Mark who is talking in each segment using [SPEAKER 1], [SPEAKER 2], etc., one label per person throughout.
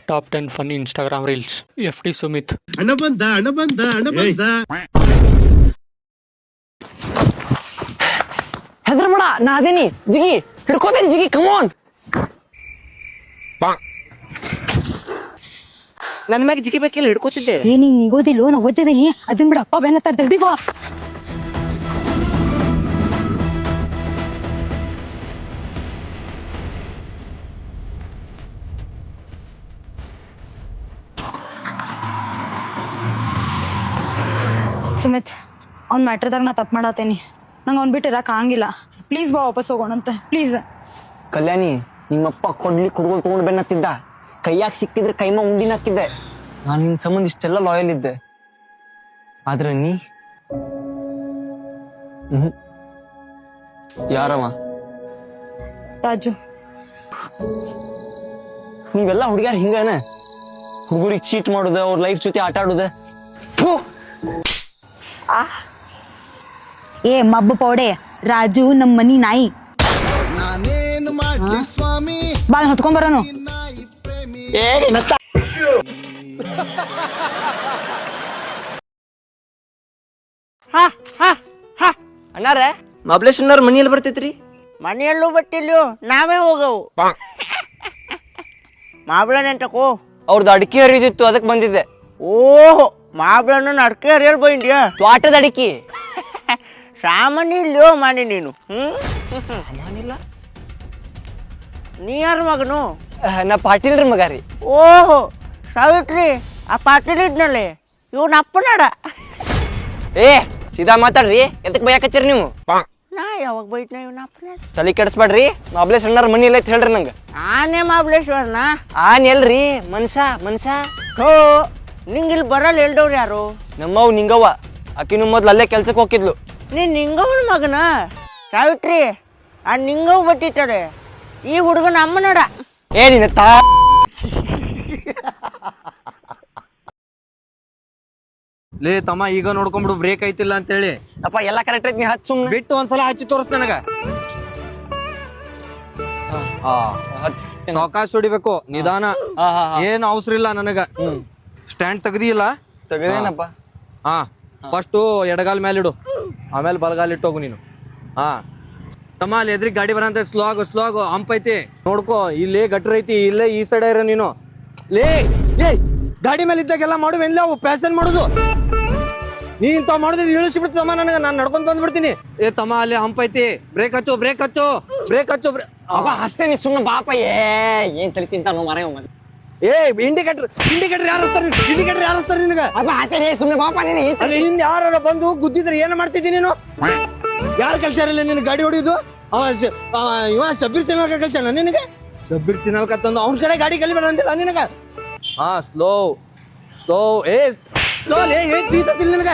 [SPEAKER 1] Top 10 funny Instagram reels. FT Sumit.
[SPEAKER 2] ಹಣ ಬಂದ
[SPEAKER 3] ಹೆದರ್ಬೇಡ, ನಾ ಅದೇನಿ. ಜಿಗಿ ಹಿಡ್ಕೋತೇನಿ, ಜಿಗಿ ಕಮೋನ್. ನನ್ ಮ್ಯಾಗ ಜಿಗಿ ಬೇಕಿಲ್ಲ, ಹಿಡ್ಕೋತಿದ್ದೆ.
[SPEAKER 4] ಏನಿ ನಿಗೋದಿಲ್ಲ, ನಾ ಓದ್ತಿದ್ದೀನಿ. ಅದನ್ ಬಿಡ, ಅಪ್ಪ ಬೆನ್ನತ್ತಾರ, ಜಲ್ದಿ ಬಾ. ಸುಮಿತ್, ಅವ್ನ ಮ್ಯಾಟ್ರದಾಗ ನಾ ತಪ್ಪು ಮಾಡತ್ತೇನಿ. ನಂಗೆ ಅವ್ನು ಬಿಟ್ಟು ಇರಕ್ಕೆ ಆಗಂಗಿಲ್ಲ. ಪ್ಲೀಸ್ ಬಾ, ವಾಪಸ್ ಹೋಗೋಣಂತೆ ಪ್ಲೀಸ್.
[SPEAKER 3] ಕಲ್ಯಾಣಿ, ನಿಮ್ಮಪ್ಪ ಕೊಡ್ಲಿ ಕುಡ್ಗೋಲ್ ತಗೊಂಡು ಬೆನ್ನತ್ತಿದ್ದ. ಕೈಯಾಗ ಸಿಕ್ಕಿದ್ರೆ ಕೈಮ ಉಂಡಿನ ಹತ್ತಿದ್ದೆ. ನಾನು ನಿನ್ ಸಂಬಂಧ ಇಷ್ಟೆಲ್ಲ ಲಾಯಲ್ ಇದ್ದೆ. ಆದ್ರೆ ನೀ ಯಾರವ?
[SPEAKER 4] ರಾಜು.
[SPEAKER 3] ನೀವೆಲ್ಲ ಹುಡುಗ್ಯಾರ ಹಿಂಗನ? ಹುಡುಗರಿಗೆ ಚೀಟ್ ಮಾಡುದ, ಅವ್ರ ಲೈಫ್ ಜೊತೆ ಆಟ ಆಡುದ.
[SPEAKER 4] ಏ ಮಬ್ಬ ಪೌಡೆ, ರಾಜು ನಮ್ಮ ಮನಿ ನಾಯಿ. ಬಾ ಹೊತ್ಕೊಂಬರೋನು.
[SPEAKER 3] ಅಣ್ಣಾರ, ಮಹಾಬಲೇಶ್ವರನವ್ರ ಮನೆಯಲ್ಲಿ ಬರ್ತೈತ್ರಿ?
[SPEAKER 5] ಮನೆಯಲ್ಲೂ ಬಟ್ಟಿಲ್ಲೋ, ನಾವೇ ಹೋಗವು. ಮಾಬಳ ನೆಂಟಕೋ,
[SPEAKER 3] ಅವ್ರದ್ದು ಅಡಿಕೆ ಹರಿದಿತ್ತು, ಅದಕ್ಕೆ ಬಂದಿದ್ದೆ.
[SPEAKER 5] ಓಹೋ, ಮಾಬಳನ ಅಡ್ಕೆ ಹರಿಯಲ್ ಬೈಂದ್ಯಾ?
[SPEAKER 3] ತ್ವಾಟದ ಅಡಿಕೆ
[SPEAKER 5] ಸಾಮಾನ್ಯ ಇಲ್ಲೋ ಮಾಡಿ ನೀನು.
[SPEAKER 3] ಸಾಮಾನಿಲ್ಲ.
[SPEAKER 5] ನೀ ಯಾರ ಮಗನು?
[SPEAKER 3] ನಾ ಪಾಟೀಲ್ರಿ ಮಗ ರೀ.
[SPEAKER 5] ಓಹೋ, ಸಾವಿತ್ರಿ, ಆ ಪಾಟೀಲ್ ಇದ್ನಲ್ಲಿ ಇವನ್ ಅಪ್ಪನಾಡ.
[SPEAKER 3] ಏ ಸೀದಾ ಮಾತಾಡ್ರಿ, ಎದಕ್ ಬೈಯಾಕತ್ತೀರಿ ನೀವು?
[SPEAKER 5] ನಾ ಯಾವಾಗ ಬೈಟ್ನ ಇವನ್ ಅಪ್ಪನಾಡ?
[SPEAKER 3] ತಲೆ ಕೆಡಿಸ್ಬೇಡ್ರಿ. ಮಹಾಬಲೇಶ್ವರನವ್ರ ಮನಿ ಎಲ್ಲ ಹೇಳ್ರಿ ನಂಗೆ.
[SPEAKER 5] ಆನೆ ಮಹಾಬಲೇಶ್ವರನ?
[SPEAKER 3] ಆನ್ ಎಲ್ರಿ, ಮನ್ಸ.
[SPEAKER 5] ಹೋ, ನಿಂಗಿಲ್ಲಿ ಬರಲ್ಲ ಎಲ್ಡವ್ರು ಯಾರು?
[SPEAKER 3] ನಮ್ಮವ್ ನಿಂಗವ್ವ. ಆಕಿನು ಮೊದ್ಲು ಅಲ್ಲೇ ಕೆಲ್ಸಕ್ಕೆ ಹೋಗಿದ್ಲು.
[SPEAKER 5] ನೀನ್ ನಿಂಗವನ ಮಗನ? ಸಾವಿತ್ರಿ, ಆ ನಿಂಗವ್ ಬಟ್ಟಿಟ್ಟಾರೆ. ಈ ಹುಡುಗನ ಅಮ್ಮನೋಡ.
[SPEAKER 3] ಏ ನಿನ್ನ
[SPEAKER 2] ಲೇ ತಮ್ಮ, ಈಗ ನೋಡ್ಕೊಂಡ್ಬಿಡು, ಬ್ರೇಕ್ ಐತಿಲ್ಲ ಅಂತೇಳಿ.
[SPEAKER 3] ಅಪ್ಪ ಎಲ್ಲ ಕರೆಕ್ಟ್ ಐತಿ, ನೀ ಹಚ್ಚ ಸುಮ್ಮನೆ.
[SPEAKER 2] ಬಿಟ್ಟು ಒಂದ್ಸಲ ಹಚ್ಚಿ ತೋರಿಸ್ ನನಗ. ಸಾವಕಾಶ ಹೊಡಿಬೇಕು, ನಿಧಾನ. ಏನ್ ಅವಸರ ಇಲ್ಲ ನನಗ. ಸ್ಟ್ಯಾಂಡ್ ತೆಗ್ದಿಲ್ಲ?
[SPEAKER 3] ತೆಗದೇನಪ್ಪ.
[SPEAKER 2] ಹಾ, ಫಸ್ಟು ಎಡಗಾಲ್ ಮೇಲೆ ಇಡು, ಆಮೇಲೆ ಬಲಗಾಲ್ ಇಟ್ಟೋಗು ನೀನು. ಹಾ ತಮ್ಮ, ಅಲ್ಲಿ ಎದ್ರಿಗೆ ಗಾಡಿ ಬರಂತ. ಸ್ಲೋ ಆಗು, ಹಂಪ್ ಐತಿ ನೋಡ್ಕೋ. ಇಲ್ಲೇ ಗಟ್ರ ಐತಿ, ಇಲ್ಲೇ ಈ ಸೈಡ್ ಇರೋ ನೀನು. ಲೇ ಗಾಡಿ ಮೇಲೆ ಇದ್ದಾಗೆಲ್ಲ ಮಾಡುವೇನ್ಲ ಅವು ಪ್ಯಾಸನ್ ಮಾಡುದು. ನೀ ಇಂಥವ್ ಮಾಡಿದ್ರೆ ಇಳಿಸಿಬಿಡ್ತಮ್ಮ ನನಗೆ. ನಾನು ನಡ್ಕೊಂಡ್ ಬಂದ್ಬಿಡ್ತೀನಿ. ಏ ತಮ್ಮ, ಅಲ್ಲಿ ಹಂಪ್ ಐತಿ, ಬ್ರೇಕ್ ಹಚ್ಚು.
[SPEAKER 3] ಅಪ್ಪ ಹಸ್ತೇನಿ ಸುಮ್ಮನೆ ಬಾಪ. ಏನ್ ತಲೆ ತಿಂತಾನೋ ಮರ.
[SPEAKER 2] ಏ ಇಂಡಿಕೇಟರ್ ಯಾರು ಹಚ್ತಾರೆ ನಿನಗ?
[SPEAKER 3] ಅಪ್ಪ ಹಸ್ತೇನೆ ಸುಮ್ಮನೆ ಬಾಪ. ನೀನು
[SPEAKER 2] ಅಲ್ಲಿ ಹಿಂದೆ ಯಾರು ಬಂದು ಗುದ್ದಿದ್ರೆ ಏನ ಮಾಡ್ತಿದ್ದೀನಿ ನೀನು? ಯಾರು ಕಲ್ಸ್ಯಾರಲ್ಲ ನಿನ್ ಗಾಡಿ ಹೊಡಿಯೋದು? ಇವ ಶಬ್ಬೀರ್ ತಿನ್ನಲ್ಕ ಕಲ್ಸ್ಯಾನ ನಿನಗೆ? ಶಬ್ಬೀರ್ ತಿನ್ನಲ್ಕ ತಂದು ಅವ್ನ ಕಡೆ ಗಾಡಿ ಕಲಿಬೇಡ ಅಂತಿಲ್ಲ ನಿನಗ? ಹಾ, ಸ್ಲೋ. ತೀತಿಲ್ಲ ನಿನಗ?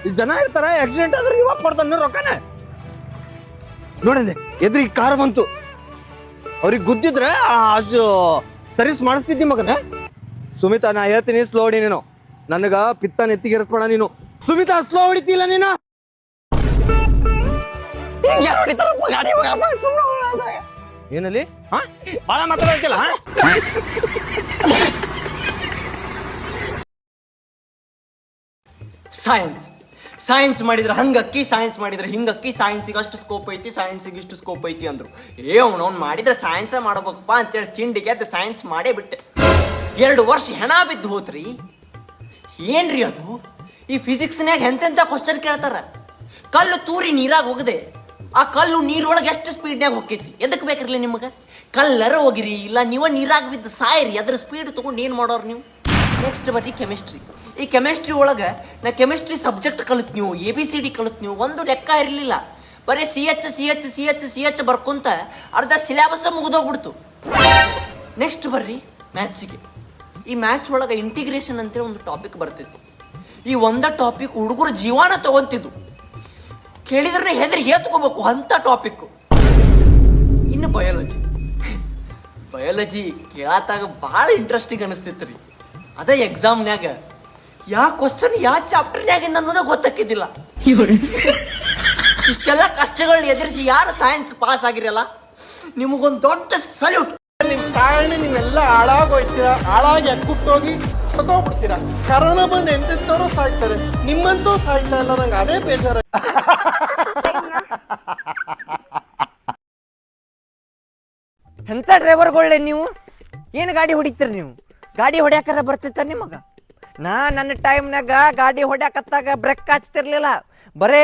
[SPEAKER 2] ಈ ಜನ ಇರ್ತಾರ, ಆಕ್ಸಿಡೆಂಟ್ ಆದ್ರೆ ಇವಾಗ ಕೊಡ್ತಾನ ರೊಕ್ಕನ. ನೋಡಲ್ಲಿ ಎದ್ರಿಗೆ ಕಾರ್ ಬಂತು, ಅವ್ರಿಗೆ ಗುದ್ದಿದ್ರೆ ಅದು ಸರ್ವಿಸ್ ಮಾಡಿಸ್ತಿದ್ದಿ ಮಗನ. ಸುಮಿತಾ, ನಾ ಹೇಳ್ತೀನಿ, ಸ್ಲೋ ಹೊಡಿ ನೀನು. ನನಗ ಪಿತ್ತ ನೆತ್ತಿಗೆರಿಸ್ಬೇಡ ನೀನು. ಸುಮಿತಾ, ಸ್ಲೋ ಹೊಡಿತಿಲ್ಲ ನೀನು. ಏನಲ್ಲಿ ಬಾಳ ಮಾತಾಡತ್ತಿಲ್ಲ.
[SPEAKER 3] ಸೈನ್ಸ್ ಮಾಡಿದ್ರೆ ಹಂಗಕ್ಕಿ, ಸೈನ್ಸ್ ಮಾಡಿದ್ರೆ ಹಿಂಗಕ್ಕಿ, ಸೈನ್ಸಿಗೆ ಅಷ್ಟು ಸ್ಕೋಪ್ ಐತಿ, ಸೈನ್ಸಿಗೆ ಇಷ್ಟು ಸ್ಕೋಪ್ ಐತಿ ಅಂದ್ರು. ಅವ್ನು ಮಾಡಿದ್ರೆ ಸೈನ್ಸ್ ಮಾಡ್ಬೇಕಪ್ಪ ಅಂತೇಳಿ ತಿಂಡಿಗೆ ಅದು ಸೈನ್ಸ್ ಮಾಡೇ ಬಿಟ್ಟೆ. 2 ವರ್ಷ ಹೆಣ ಬಿದ್ದು ಹೋತ್ರಿ. ಏನ್ರಿ ಅದು? ಈ ಫಿಸಿಕ್ಸ್ನ್ಯಾಗ ಎಂತೆಂಥ ಕ್ವಶನ್ ಕೇಳ್ತಾರ. ಕಲ್ಲು ತೂರಿ ನೀರಾಗ ಹೋಗದೆ, ಆ ಕಲ್ಲು ನೀರೊಳಗೆ ಎಷ್ಟು ಸ್ಪೀಡ್ನಾಗ ಹೋಗ್ತೈತಿ? ಎದಕ್ಕೆ ಬೇಕಿರ್ಲಿ ನಿಮಗೆ? ಕಲ್ಲರ ಹೋಗಿರಿ, ಇಲ್ಲ ನೀವ ನೀರಾಗ ಬಿದ್ದು ಸಾಯಿರಿ. ಅದ್ರ ಸ್ಪೀಡ್ ತೊಗೊಂಡು ಏನು ಮಾಡೋರು ನೀವು? ನೆಕ್ಸ್ಟ್ ಬರ್ರಿ ಕೆಮಿಸ್ಟ್ರಿ. ಈ ಕೆಮಿಸ್ಟ್ರಿ ಒಳಗೆ ನಾ ಕೆಮಿಸ್ಟ್ರಿ ಸಬ್ಜೆಕ್ಟ್ ಕಲಿತ್ ನೀವು, ABCD ಕಲಿತ್ ನೀವು, ಒಂದು ಲೆಕ್ಕ ಇರಲಿಲ್ಲ. ಬರೀ CH ಬರ್ಕೊಂತ ಅರ್ಧ ಸಿಲೆಬಸ್ ಮುಗಿದೋಗ್ಬಿಡ್ತು. ನೆಕ್ಸ್ಟ್ ಬರ್ರಿ ಮ್ಯಾಥ್ಸಿಗೆ. ಈ ಮ್ಯಾಥ್ಸ್ ಒಳಗೆ ಇಂಟಿಗ್ರೇಷನ್ ಅಂತೇಳಿ ಒಂದು ಟಾಪಿಕ್ ಬರ್ತಿತ್ತು. ಈ ಟಾಪಿಕ್ ಹುಡುಗರು ಜೀವನ ತಗೊಂತಿದ್ದು. ಕೇಳಿದ್ರೆ ಹೆದರಿ ಹೇತ್ಕೋಬೇಕು ಅಂತ ಟಾಪಿಕ್. ಇನ್ನು ಬಯಾಲಜಿ ಕೇಳತ್ತಾಗ ಭಾಳ ಇಂಟ್ರೆಸ್ಟಿಂಗ್ ಅನಿಸ್ತಿತ್ತು ರೀ. ಅದೇ ಎಕ್ಸಾಮ್ನ್ಯಾಗ ಯಾವ ಕ್ವಶನ್ ಯಾವ ಚಾಪ್ಟರ್ನ್ಯಾಗಿಂದ ಅನ್ನೋದೇ ಗೊತ್ತಾಕಿದ್ದಿಲ್ಲ. ಇಷ್ಟೆಲ್ಲ ಕಷ್ಟಗಳನ್ನ ಎದುರಿಸಿ ಯಾರು ಸೈನ್ಸ್ ಪಾಸ್ ಆಗಿರಲ್ಲ, ನಿಮಗೊಂದು ದೊಡ್ಡ ಸಲ್ಯೂಟ್.
[SPEAKER 6] ನಿಮ್ ತಾಯಣ್ಣ ನೀವೆಲ್ಲ ಹಾಳಾಗೋಯ್ತೀರಾ, ಹಾಳಾಗಿ ಅಕ್ಕುಟ್ಟೋಗಿ ಸತ್ತೋಗ್ಬಿಡ್ತೀರಾ. ಕರೋನಾ ಬಂದು ಎಂತೆಂತವ್ರು ಸಾಯ್ತಾರೆ, ನಿಮ್ಮಂತೂ ಸಾಯ್ತಾ ಇಲ್ಲ. ನಂಗೆ ಅದೇ ಬೇಜಾರ.
[SPEAKER 3] ಎಂತ ಡ್ರೈವರ್ಗಳೇ ನೀವು, ಏನು ಗಾಡಿ ಹೊಡಿತೀರಿ ನೀವು? ಗಾಡಿ ಹೊಡ್ಯಾಕಾರ ಬರ್ತಿತ್ತ ನಿಮಗ? ನನ್ನ ಟೈಮ್ನಾಗ ಗಾಡಿ ಹೊಡ್ಯಾಕತ್ತಾಗ ಬ್ರೇಕ್ ಹಚ್ತಿರ್ಲಿಲ್ಲ, ಬರೇ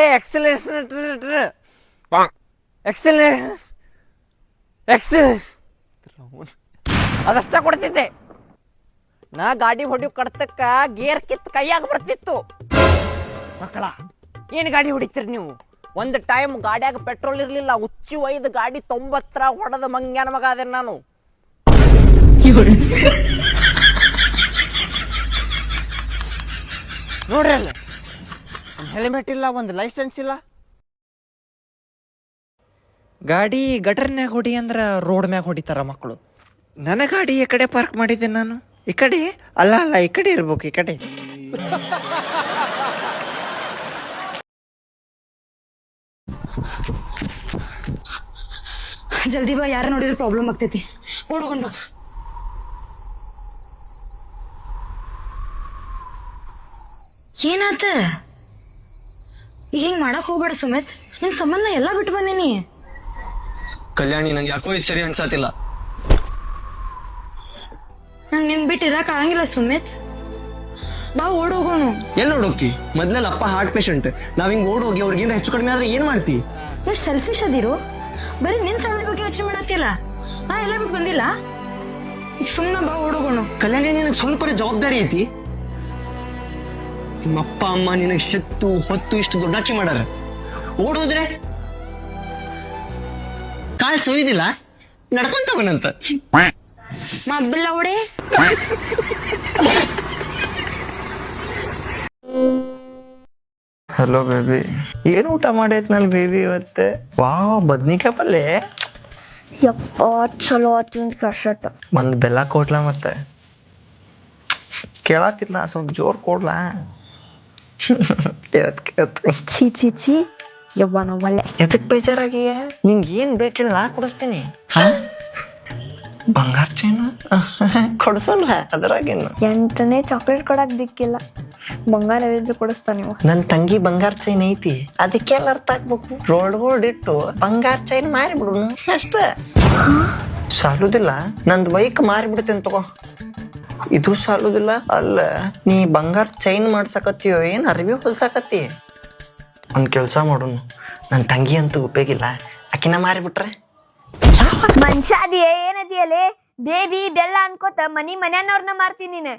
[SPEAKER 3] ಅದಷ್ಟ ಕೊಡ್ತಿದ್ದೆ. ನಾ ಗಾಡಿ ಹೊಡಿಯೋ ಕಡ್ತಕ್ಕ ಗೇರ್ ಕಿತ್ ಕೈಯಾಗ ಬರ್ತಿತ್ತು. ಮಕ್ಕಳ ಏನು ಗಾಡಿ ಹೊಡಿತೀರಿ ನೀವು? ಒಂದು ಟೈಮ್ ಗಾಡಿಯಾಗ ಪೆಟ್ರೋಲ್ ಇರ್ಲಿಲ್ಲ, ಹುಚ್ಚಿ ಒಯ್ದು ಗಾಡಿ 90 ಹೊಡೆದ ಮಂಗ್ಯಾನ ಮಗ ಅದೇ ನಾನು. ನೋಡ್ರಿ ಅಲ್ಲ, ಒಂದು ಹೆಲ್ಮೆಟ್ ಇಲ್ಲ, ಒಂದು ಲೈಸೆನ್ಸ್ ಇಲ್ಲ. ಗಾಡಿ ಗಟರ್ನ್ಯಾಗ ಹೊಡಿ ಅಂದ್ರ ರೋಡ್ ಮ್ಯಾಗ ಹೊಡಿತಾರ ಮಕ್ಕಳು. ನನ್ನ ಗಾಡಿ ಈ ಕಡೆ ಪಾರ್ಕ್ ಮಾಡಿದ್ದೆ ನಾನು. ಈ ಕಡೆ ಅಲ್ಲ ಈ ಕಡೆ ಇರ್ಬೇಕು, ಈ ಕಡೆ.
[SPEAKER 4] ಜಲ್ದಿ ಬಾ, ಯಾರು ನೋಡಿದ್ರೆ ಪ್ರಾಬ್ಲಮ್ ಆಗ್ತೈತಿ. ಓಡ್ಕೊಂಡು ಏನಾತ? ಈಗ ಹಿಂಗ್ ಮಾಡಕ್ ಹೋಗ್ಬೇಡ ಸುಮಿತ್, ನಿನ್ ಸಂಬಂಧ ಎಲ್ಲ ಬಿಟ್ಟು ಬಂದೀನಿ.
[SPEAKER 2] ಕಲ್ಯಾಣಿ, ನಂಗೆ ಯಾಕೋ ಇದು ಸರಿ ಅನ್ಸಾತಿಲ್ಲ.
[SPEAKER 4] ನಂಗೆ ನಿನ್ ಬಿಟ್ಟು ಇರಕ್ ಆಗಂಗಿಲ್ಲ ಸುಮಿತ್. ಬಾ ಓಡೋಗೋಣ.
[SPEAKER 2] ಎಲ್ಲಿ ಓಡೋಗ್ತಿ? ಮೊದ್ಲೆಲ್ಲ ಅಪ್ಪ ಹಾರ್ಟ್ ಪೇಷಂಟ್. ನಾವ್ ಹಿಂಗ್ ಓಡೋಗಿ ಅವ್ರಿಗೇನ ಹೆಚ್ಚು ಕಡಿಮೆ ಆದ್ರೆ ಏನ್ ಮಾಡ್ತಿ?
[SPEAKER 4] ಎಷ್ಟು ಸೆಲ್ಫಿಶ್ ಅದಿರು. ಬರೀ ನಿನ್ ಫ್ಯಾಮಿಲಿ ಬಗ್ಗೆ ಯೋಚನೆ ಮಾಡತ್ತಿಲ್ಲ. ನಾ ಎಲ್ಲ ಬಿಟ್ಟು ಬಂದಿಲ್ಲ. ಈಗ ಸುಮ್ಮನೆ ಬಾ ಓಡೋಗೋಣ.
[SPEAKER 2] ಕಲ್ಯಾಣಿ, ನಿನಗೆ ಸ್ವಲ್ಪ ಜವಾಬ್ದಾರಿ ಐತಿ. ನಿಮ್ಮ ಅಪ್ಪ ಅಮ್ಮ ನಿನಗೆ ಹೆತ್ತು ಹೊತ್ತು ಇಷ್ಟು ದೊಡ್ಡಾಚಿ ಮಾಡಾರ. ಓಡೋದ್ರೆ ಕಾಲ್ ಸೊಯ್ದಿಲ್ಲ, ನಡ್ಕೊಂತವನಂತ.
[SPEAKER 4] ಮಬ್ಬಲ್ಲ ಓಡೆ.
[SPEAKER 7] ಹಲೋ ಬೇಬಿ, ಏನು ಊಟ ಮಾಡೈತ್ನಲ್ಲಿ ಬೇಬಿ ಇವತ್ತೆ? ವಾವ್, ಬದ್ನಿಕಾಯಿ ಪಲ್ಲೆ.
[SPEAKER 8] ಯಪ್ಪ ಚಲೋ ಆತಿಂದ ಕರ್ಸಟ.
[SPEAKER 7] ಒಂದು ಬೆಲ್ಲ ಕೊಡ್ಲಾ? ಮತ್ತೆ ಕೇಳತ್ತಿಲ್ಲ, ಸ್ವಲ್ಪ ಜೋರ್ ಕೊಡ್ಲಾ?
[SPEAKER 8] ಛೀ ಛೀ ಛೀ ಯವ್ವ ನಮ್ಮಲ್ಲೆ.
[SPEAKER 7] ಎದಕ್ ಬೇಜಾರಾಗಿಯ? ನಿಂಗೆ ಏನ್ ಬೇಕಿಲ್ಲ ನಾ ಕೊಡಿಸ್ತೀನಿ. ಬಂಗಾರ ಚೈನು ಕೊಡ್ಸಲ್ಲ, ಅದ್ರಾಗೇನು.
[SPEAKER 8] 8ನೇ ಚಾಕ್ಲೇಟ್ ಕೊಡಕ್ ದಿಕ್ಕಿಲ್ಲ, ಬಂಗಾರ ಎಲ್ಲಿದ್ರು ಕೊಡಿಸ್ತಾ ನೀವು.
[SPEAKER 7] ನನ್ ತಂಗಿ ಬಂಗಾರ ಚೈನ್ ಐತಿ, ಅದಕ್ಕೆಲ್ಲ ಅರ್ಥ ಆಗ್ಬೇಕು. ರೋಲ್ಡ್ ಇಟ್ಟು ಬಂಗಾರ ಚೈನ್ ಮಾರಿಬಿಡು ಅಷ್ಟ. ಸಾಲುದಿಲ್ಲ, ನಂದ್ ಬೈಕ್ ಮಾರಿಬಿಡ್ತೇನೆ ತಗೋ. ಇದು ಸಾಲುದಿಲ್ಲ. ಅಲ್ಲ, ನೀ ಬಂಗಾರ ಚೈನ್ ಮಾಡ್ಸಕತ್ತೀಯೋ ಏನ್ ಅರ್ವಿ ಹೊಲ್ಸಾಕತ್ತಿ? ಒಂದ್ ಕೆಲ್ಸ ಮಾಡೋನು, ನನ್ ತಂಗಿ ಅಂತೂ ಉಪಯೋಗಿಲ್ಲ, ಆಕಿನ ಮಾರಿಬಿಟ್ರೆ.
[SPEAKER 8] ಮನ್ಷಾದಿ ಏನದಿಯಲೇ ಬೇಬಿ ಬೆಲ್ಲ ಅನ್ಕೋತ ಮನ್ಯಾನವ್ರನ್ನ ಮಾರ್ತೀನಿ ನೀನು.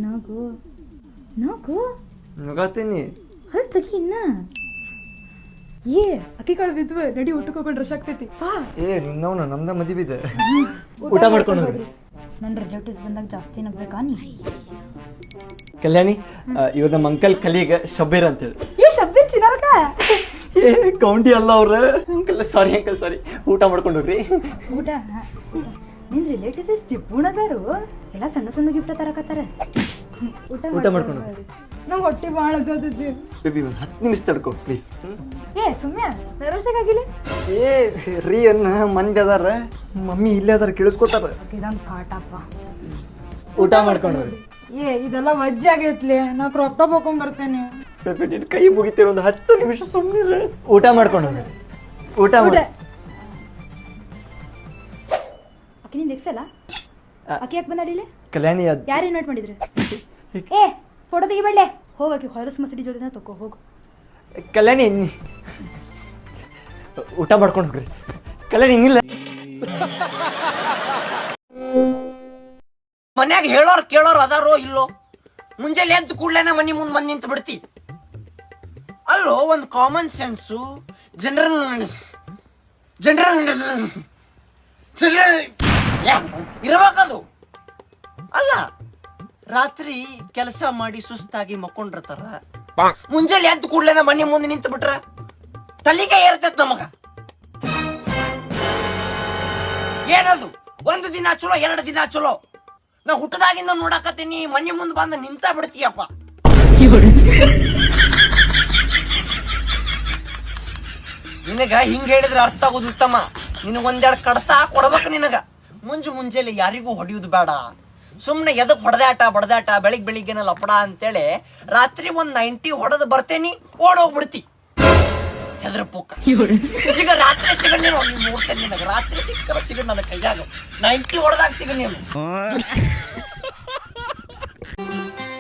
[SPEAKER 4] ನಗು ನಗು
[SPEAKER 7] ನಗತೀನಿ.
[SPEAKER 4] ಹಲ್ ತಗಿ ಇನ್ನ. ಏ ಅಕ್ಕಿ ಕಾಳು ಬಿದ್ವ, ನಡಿ ಊಟಕ್ಕೆ ಹೋಗೋಣ, ರಶ್ ಆಗ್ತೈತಿ.
[SPEAKER 7] ನಿನ್ನವನ ನಮ್ದ ಮದಿವಿದೆ.
[SPEAKER 3] ಊಟ ಮಾಡ್ಕೊಂಡು ಹೋಗ್ರಿ.
[SPEAKER 4] ನನ್ನ ರಿಲೇಟಿವ್ಸ್ ಬಂದಾಗ ಜಾಸ್ತಿ ನಗ್ಬೇಕಾ ನೀ?
[SPEAKER 3] ಕಲ್ಯಾಣಿ, ಇವ್ರ ನಮ್ಮ ಅಂಕಲ್ ಕಲೀಗ ಶಬೀರ್ ಅಂತೇಳಿ.
[SPEAKER 4] ಏ ಶಬ್ಬೀರ್ ಚಿನಾರಕ.
[SPEAKER 3] ಏ ಕೌಂಟಿ ಅಲ್ಲ ಅವ್ರ ಅಂಕಲ್. ಸಾರಿ ಅಂಕಲ್, ಸಾರಿ. ಊಟ ಮಾಡ್ಕೊಂಡು ಹೋಗ್ರಿ.
[SPEAKER 4] ಊಟ ನಿನ್ ರಿಲೇಟಿವ್ಸ್ ಜಿಪ್ಪುಣದಾರು ಎಲ್ಲ ಸಣ್ಣ ಸಣ್ಣ ಗಿಫ್ಟ್ ತರಕತ್ತಾರ.
[SPEAKER 3] ಊಟ ಮಾಡ್ಕೊಂಡು
[SPEAKER 4] ನಂಗೆ ಹೊಟ್ಟೆ ಭಾಳ ಅಜ್ಜಿ.
[SPEAKER 3] ಬೇಬಿ ಒಂದು 10 ನಿಮಿಷ ತಡ್ಕೋ ಪ್ಲೀಸ್.
[SPEAKER 4] ಏ ಸುಮ್ಯ ನರಸಾಗಿಲ್ಲ.
[SPEAKER 3] ಏ ರೀ ಅನ್ನ ಮಂದಿ ಅದಾರ, ಮಮ್ಮಿ ಇಲ್ಲೇ ಅದಾರ, ಕೇಳಿಸ್ಕೊತಾರ.
[SPEAKER 4] ಇದೊಂದು ಕಾಟಪ್ಪ.
[SPEAKER 3] ಊಟ ಮಾಡ್ಕೊಂಡು ಹೋಗ್ರಿ.
[SPEAKER 4] ಏ ಇದೆಲ್ಲ ವಜ್ಜೆ ಆಗೈತ್ಲಿ, ನಾ ಕ್ರಾಪ್ ಟಾಪ್ ಹಾಕೊಂಡ್ ಬರ್ತೇನೆ.
[SPEAKER 3] ಬೇಬಿ ನಿನ್ ಕೈ ಮುಗಿತೀರ, ಒಂದು 10 ನಿಮಿಷ ಸುಮ್ಮನೆ ಊಟ ಮಾಡ್ಕೊಂಡು ಹೋಗ್ರಿ. ಊಟ ಮಾಡಿ.
[SPEAKER 4] ಅಕ್ಕಿ ನಿಂದ ಎಕ್ಸಲ್ಲ ಅಕ್ಕಿ ಯಾಕೆ ಬಂದಾಡಿಲ್ಲ?
[SPEAKER 3] ಕಲ್ಯಾಣಿ
[SPEAKER 4] ಯಾರು ಇನ್ವೈಟ್ ಮಾಡಿದ್ರು? ಏ ಫೋಟೋ ತೆಗಿಬೇಡ್ಲೆ, ಹೋಗಕ್ಕೆ ಹೊರಸ್ ಮಸಡಿ ಜೊತೆ ತಗೋ ಹೋಗು.
[SPEAKER 3] ಕಲ್ಯಾಣಿ ಊಟ ಮಾಡ್ಕೊಂಡು ಹೋಗ್ರಿ. ಕಲ್ಯಾಣಿ ಹಿಂಗಿಲ್ಲ. ಮನ್ಯಾಗ ಹೇಳೋರ್ ಕೇಳೋರ್ ಅದಾರೋ ಇಲ್ಲೋ? ಮುಂಜಾನೆ ಎದ್ದು ಕೂಡ್ಲೇನ ಮನಿ ಮುಂದೆ ಬಂದು ನಿಂತು ಬಿಡ್ತಿ. ಅಲ್ಲೋ ಒಂದು ಕಾಮನ್ ಸೆನ್ಸು, ಜನರಲ್ ಇರಬೇಕದು. ಅಲ್ಲ, ರಾತ್ರಿ ಕೆಲಸ ಮಾಡಿ ಸುಸ್ತಾಗಿ ಮಕ್ಕೊಂಡಿರ್ತಾರ, ಮುಂಜಾನೆ ಎದ್ದು ಕೂಡ್ಲೇನ ಮನಿ ಮುಂದೆ ನಿಂತು ಬಿಟ್ರ ತಲಿಗೆ ಏರ್ತೈತ್ ನಮಗ. ಏನದು? 1 ದಿನ ಚಲೋ, 2 ದಿನ ಚಲೋ. ನಾ ಹುಟ್ಟದಾಗಿಂದ ನೋಡಕತ್ತೀನಿ, ಮನಿ ಮುಂದೆ ಬಂದು ನಿಂತ ಬಿಡ್ತೀಯಪ್ಪ.
[SPEAKER 7] ನಿನಗ ಹಿಂಗ್ ಹೇಳಿದ್ರೆ ಅರ್ಥ ಆಗೋದು ಉತ್ತಮ. ನಿನಗೊಂದೆರಡು ಕಡ್ತ ಕೊಡ್ಬೇಕು. ನಿನಗ ಮುಂಜಾನೆ ಯಾರಿಗೂ ಹೊಡಿಯೋದು ಬೇಡ. ಸುಮ್ಮನೆ ಎದಕ್ ಹೊಡೆದಾಟ ಬಡದಾಟ ಬೆಳಿಗ್ಗೆನ ಲಪಡ ಅಂತೇಳಿ ರಾತ್ರಿ ಒಂದ್ 90 ಹೊಡೆದು ಬರ್ತೇನಿ, ಓಡೋಗ್ಬಿಡ್ತಿ. ಹೆದ್ರ ಪುಕ್ಕ ಸಿಗ ರಾತ್ರಿ ಸಿಗ ನೀನು ನೋಡ್ತೇನೆ. ನಿನಗ ರಾತ್ರಿ ಸಿಕ್ಕರ ಸಿಗ ನನ್ನ ಕೈಯಾಗ 90 ಹೊಡೆದಾಗ ಸಿಗ ನೀನು.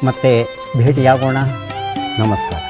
[SPEAKER 9] ಮತ್ತೆ ಭೇಟಿಯಾಗೋಣ. ನಮಸ್ಕಾರ.